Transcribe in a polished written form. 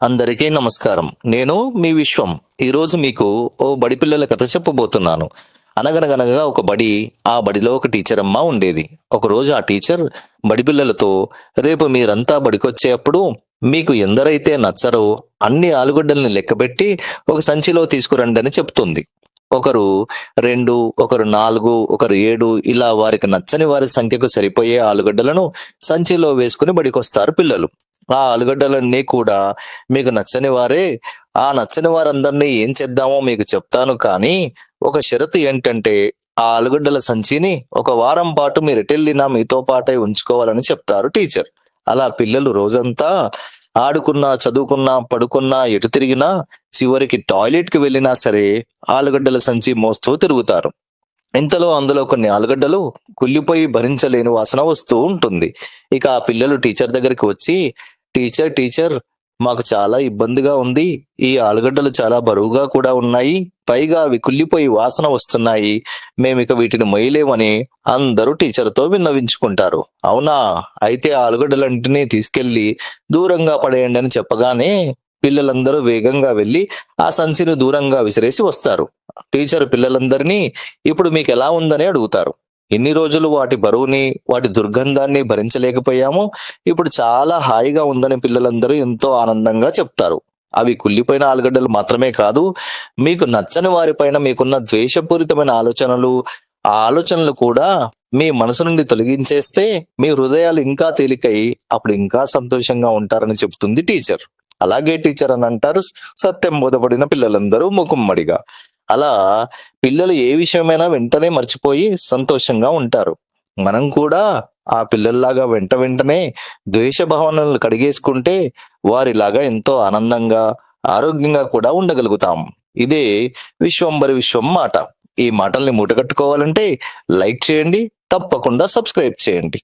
అందరికీ నమస్కారం. నేను మీ విశ్వం. ఈరోజు మీకు ఓ బడి పిల్లల కథ చెప్పబోతున్నాను. అనగనగనగా ఒక బడి, ఆ బడిలో ఒక టీచర్ అమ్మ ఉండేది. ఒకరోజు ఆ టీచర్ బడి పిల్లలతో, రేపు మీరంతా బడికొచ్చేప్పుడు మీకు ఎందరైతే నచ్చరో అన్ని ఆలుగడ్డల్ని లెక్కపెట్టి ఒక సంచిలో తీసుకురండి అని చెప్తుంది. ఒకరు 2, ఒకరు 4, ఒకరు 7 ఇలా వారికి నచ్చని వారి సంఖ్యకు సరిపోయే ఆలుగడ్డలను సంచిలో వేసుకుని బడికొస్తారు పిల్లలు. ఆ ఆలుగడ్డలన్నీ కూడా మీకు నచ్చని వారే. ఆ నచ్చని వారందరినీ ఏం చేద్దామో మీకు చెప్తాను, కానీ ఒక షరతు ఏంటంటే ఆ ఆలుగడ్డల సంచిని ఒక వారం పాటు మీరు ఎటెళ్ళినా మీతో పాటే ఉంచుకోవాలని చెప్తారు టీచర్. అలా పిల్లలు రోజంతా ఆడుకున్నా, చదువుకున్నా, పడుకున్నా, ఎటు తిరిగినా, చివరికి టాయిలెట్ కి వెళ్ళినా సరే ఆలుగడ్డల సంచి మోస్తూ తిరుగుతారు. ఇంతలో అందులో కొన్ని ఆలుగడ్డలు కుళ్ళిపోయి భరించలేని వాసన వస్తూ ఉంటుంది. ఇక ఆ పిల్లలు టీచర్ దగ్గరికి వచ్చి, టీచర్ టీచర్ మాకు చాలా ఇబ్బందిగా ఉంది. ఈ ఆలుగడ్డలు చాలా బరువుగా కూడా ఉన్నాయి. పైగా అవి కుళ్ళిపోయి వాసన వస్తున్నాయి. మేమిక వీటిని మొయ్యలేమని అందరూ టీచర్తో విన్నవించుకుంటారు. అవునా, అయితే ఆ ఆలుగడ్డలంటినీ తీసుకెళ్లి దూరంగా పడేయండి అని చెప్పగానే పిల్లలందరూ వేగంగా వెళ్లి ఆ సంచిని దూరంగా విసిరేసి వస్తారు. టీచర్ పిల్లలందరినీ ఇప్పుడు మీకు ఎలా ఉందని అడుగుతారు. ఎన్ని రోజులు వాటి బరువుని, వాటి దుర్గంధాన్ని భరించలేకపోయామో ఇప్పుడు చాలా హాయిగా ఉందని పిల్లలందరూ ఎంతో ఆనందంగా చెప్తారు. అవి కుళ్ళిపోయిన ఆలుగడ్డలు మాత్రమే కాదు, మీకు నచ్చని వారిపైన మీకున్న ద్వేషపూరితమైన ఆలోచనలు, ఆ ఆలోచనలు కూడా మీ మనసు నుండి తొలగించేస్తే మీ హృదయాలు ఇంకా తేలికై అప్పుడు ఇంకా సంతోషంగా ఉంటారని చెప్తుంది టీచర్. అలాగే టీచర్ అని అంటారు సత్యం బోధపడిన పిల్లలందరూ ముఖమ్మడిగా. అలా పిల్లలు ఏ విషయమైనా వెంటనే మర్చిపోయి సంతోషంగా ఉంటారు. మనం కూడా ఆ పిల్లల్లాగా వెంటనే ద్వేష భావనలు కడిగేసుకుంటే వారిలాగా ఎంతో ఆనందంగా, ఆరోగ్యంగా కూడా ఉండగలుగుతాం. ఇదే విశ్వంబరి విశ్వం మాట. ఈ మాటల్ని మూటగట్టుకోవాలంటే లైక్ చేయండి, తప్పకుండా సబ్స్క్రైబ్ చేయండి.